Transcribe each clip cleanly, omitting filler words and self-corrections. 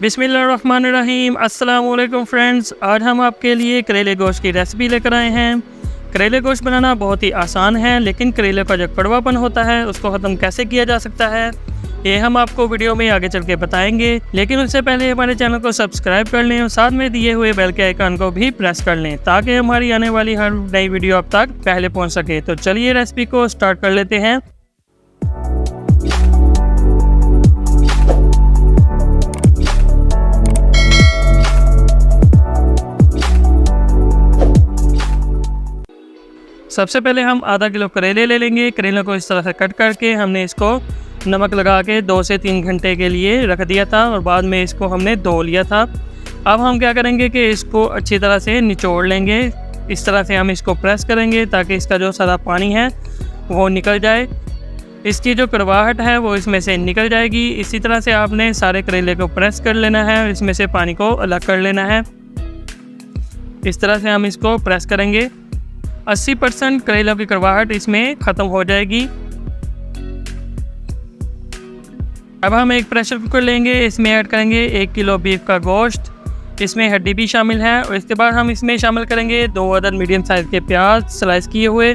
बिस्मिल्लाहिर्रहमानिर्रहीम। अस्सलाम वालेकुम फ्रेंड्स, आज हम आपके लिए करेले गोश्त की रेसिपी लेकर आए हैं। करेले गोश्त बनाना बहुत ही आसान है, लेकिन करेले का जो कड़वापन होता है उसको ख़त्म कैसे किया जा सकता है ये हम आपको वीडियो में आगे चल के बताएंगे। लेकिन उससे पहले हमारे चैनल को सब्सक्राइब कर लें और साथ में दिए हुए बेल के आइकन को भी प्रेस कर लें ताकि हमारी आने वाली हर नई वीडियो आप तक पहले पहुँच सके। तो चलिए रेसिपी को स्टार्ट कर लेते हैं। सबसे पहले हम आधा किलो करेले ले लेंगे। करेले को इस तरह से कट करके हमने इसको नमक लगा के 2 से 3 घंटे के लिए रख दिया था और बाद में इसको हमने धो लिया था। अब हम क्या करेंगे कि इसको अच्छी तरह से निचोड़ लेंगे। इस तरह से हम इसको प्रेस करेंगे ताकि इसका जो सारा पानी है वो निकल जाए, इसकी जो कड़वाहट है वो इसमें से निकल जाएगी। इसी तरह से आपने सारे करेले को प्रेस कर लेना है, इसमें से पानी को अलग कर लेना है। इस तरह से हम इसको प्रेस करेंगे। 80% करेलों की कड़वाहट इसमें ख़त्म हो जाएगी। अब हम एक प्रेशर कुकर लेंगे, इसमें ऐड करेंगे 1 किलो बीफ का गोश्त। इसमें हड्डी भी शामिल है और इसके बाद हम इसमें शामिल करेंगे 2 अदद मीडियम साइज़ के प्याज स्लाइस किए हुए,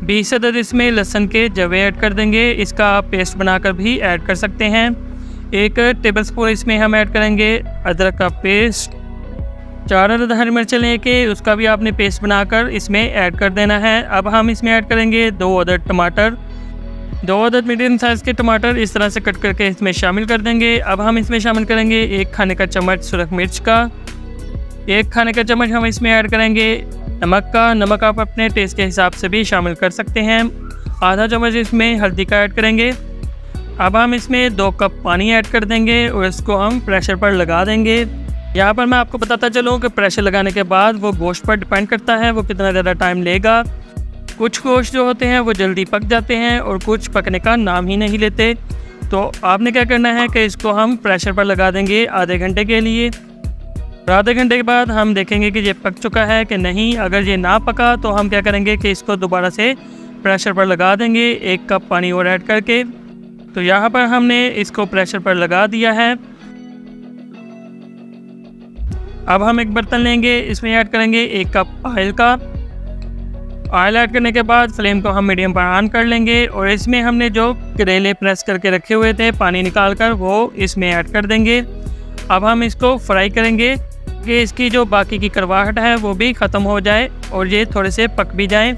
20 अदद इसमें लहसुन के जवे ऐड कर देंगे। इसका आप पेस्ट बनाकर भी ऐड कर सकते हैं। 1 टेबलस्पून इसमें हम ऐड करेंगे अदरक का पेस्ट। 4 अदद हरी मिर्च लेके उसका भी आपने पेस्ट बनाकर इसमें ऐड कर देना है। अब हम इसमें ऐड करेंगे 2 अदद टमाटर, 2 अदद मीडियम साइज़ के टमाटर इस तरह से कट करके इसमें शामिल कर देंगे। अब हम इसमें शामिल करेंगे 1 खाने का चम्मच सुरख मिर्च का, 1 खाने का चम्मच हम इसमें ऐड करेंगे नमक का। नमक आप अपने टेस्ट के हिसाब से भी शामिल कर सकते हैं। आधा चम्मच इसमें हल्दी का ऐड करेंगे। अब हम इसमें 2 कप पानी ऐड कर देंगे और इसको हम प्रेशर पर लगा देंगे। यहाँ पर मैं आपको बताता चलूँ कि प्रेशर लगाने के बाद वो गोश्त पर डिपेंड करता है वो कितना ज़्यादा टाइम लेगा। कुछ गोश्त जो होते हैं वो जल्दी पक जाते हैं और कुछ पकने का नाम ही नहीं लेते। तो आपने क्या करना है कि इसको हम प्रेशर पर लगा देंगे आधे घंटे के लिए। और आधे घंटे के बाद हम देखेंगे कि ये पक चुका है कि नहीं। अगर ये ना पका तो हम क्या करेंगे कि इसको दोबारा से प्रेशर पर लगा देंगे 1 कप पानी और ऐड करके। तो यहाँ पर हमने इसको प्रेशर पर लगा दिया है। अब हम एक बर्तन लेंगे, इसमें ऐड करेंगे 1 कप ऑयल का। ऑयल ऐड करने के बाद फ्लेम को हम मीडियम पर ऑन कर लेंगे और इसमें हमने जो करेले प्रेस करके रखे हुए थे पानी निकाल कर वो इसमें ऐड कर देंगे। अब हम इसको फ्राई करेंगे कि इसकी जो बाकी की कड़वाहट है वो भी ख़त्म हो जाए और ये थोड़े से पक भी जाएँ।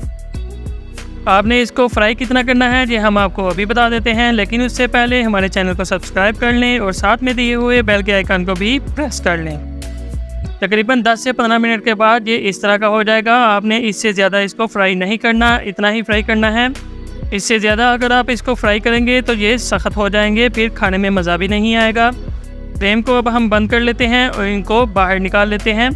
आपने इसको फ्राई कितना करना है ये हम आपको अभी बता देते हैं, लेकिन उससे पहले हमारे चैनल को सब्सक्राइब कर लें और साथ में दिए हुए बेल के आइकन को भी प्रेस कर लें। तकरीबन 10 से 15 मिनट के बाद ये इस तरह का हो जाएगा। आपने इससे ज़्यादा इसको फ्राई नहीं करना, इतना ही फ्राई करना है। इससे ज़्यादा अगर आप इसको फ्राई करेंगे तो ये सख्त हो जाएंगे, फिर खाने में मज़ा भी नहीं आएगा। फ्लेम को अब हम बंद कर लेते हैं और इनको बाहर निकाल लेते हैं।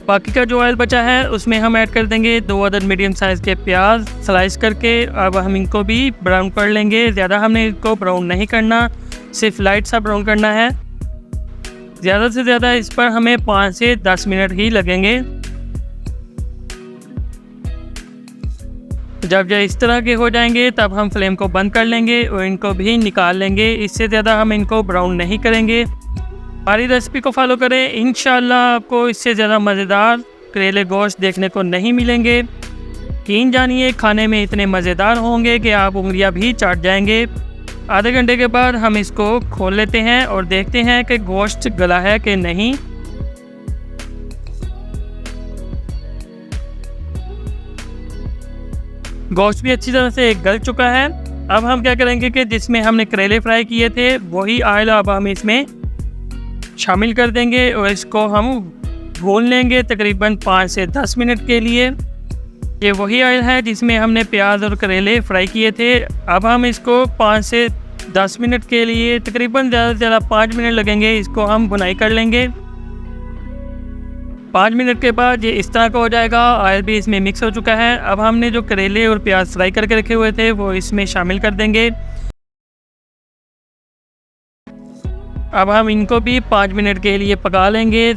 बाकी का जो ऑयल बचा है उसमें हम ऐड कर देंगे 2 अदद मीडियम साइज़ के प्याज स्लाइस करके। अब हम इनको भी ब्राउन कर लेंगे। ज़्यादा हमने इनको ब्राउन नहीं करना, सिर्फ लाइट सा ब्राउन करना है। ज़्यादा से ज़्यादा इस पर हमें 5 से 10 मिनट ही लगेंगे। जब ये इस तरह के हो जाएंगे तब हम फ्लेम को बंद कर लेंगे और इनको भी निकाल लेंगे। इससे ज़्यादा हम इनको ब्राउन नहीं करेंगे। हमारी रेसिपी को फॉलो करें, इंशाल्लाह आपको इससे ज़्यादा मज़ेदार करेले गोश्त देखने को नहीं मिलेंगे। यकीन जानिए खाने में इतने मज़ेदार होंगे कि आप उंगलियां भी चाट जाएंगे। आधे घंटे के बाद हम इसको खोल लेते हैं और देखते हैं कि गोश्त गला है कि नहीं। गोश्त भी अच्छी तरह से गल चुका है। अब हम क्या करेंगे कि जिसमें हमने करेले फ्राई किए थे वही ऑयल अब हम इसमें शामिल कर देंगे और इसको हम भून लेंगे तकरीबन 5 से 10 मिनट के लिए। ये वही ऑयल है जिसमें हमने प्याज और करेले फ्राई किए थे। अब हम इसको 5 से 10 मिनट के लिए तकरीबन ज़्यादा से ज़्यादा 5 मिनट लगेंगे, इसको हम भुनाई कर लेंगे। 5 मिनट के बाद ये इस तरह का हो जाएगा। ऑयल भी इसमें मिक्स हो चुका है। अब हमने जो करेले और प्याज फ्राई करके रखे हुए थे वो इसमें शामिल कर देंगे। अब हम इनको भी 5 मिनट के लिए पका लेंगे।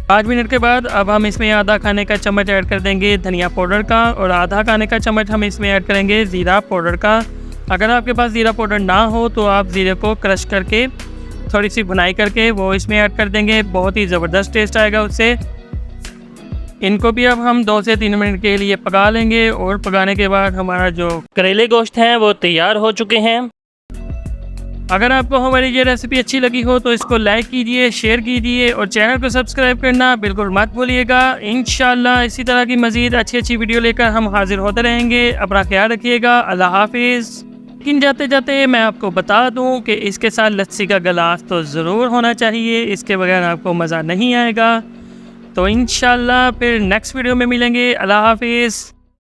5 मिनट के बाद अब हम इसमें आधा खाने का चम्मच ऐड कर देंगे धनिया पाउडर का और आधा खाने का चम्मच हम इसमें ऐड करेंगे ज़ीरा पाउडर का। अगर आपके पास ज़ीरा पाउडर ना हो तो आप ज़ीरे को क्रश करके थोड़ी सी भुनाई करके वो इसमें ऐड कर देंगे, बहुत ही ज़बरदस्त टेस्ट आएगा उससे। इनको भी अब हम 2 से 3 मिनट के लिए पका लेंगे और पकाने के बाद हमारा जो करेले गोश्त हैं वो तैयार हो चुके हैं। अगर आपको हमारी ये रेसिपी अच्छी लगी हो तो इसको लाइक कीजिए, शेयर कीजिए और चैनल को सब्सक्राइब करना बिल्कुल मत भूलिएगा। इंशाल्लाह इसी तरह की मज़ीद अच्छी वीडियो लेकर हम हाजिर होते रहेंगे। अपना ख्याल रखिएगा। अल्लाह हाफिज़। लेकिन जाते जाते मैं आपको बता दूं कि इसके साथ लस्सी का गिलास तो ज़रूर होना चाहिए, इसके बगैर आपको मज़ा नहीं आएगा। तो इंशाल्लाह फिर नेक्स्ट वीडियो में मिलेंगे। अल्लाह हाफिज़।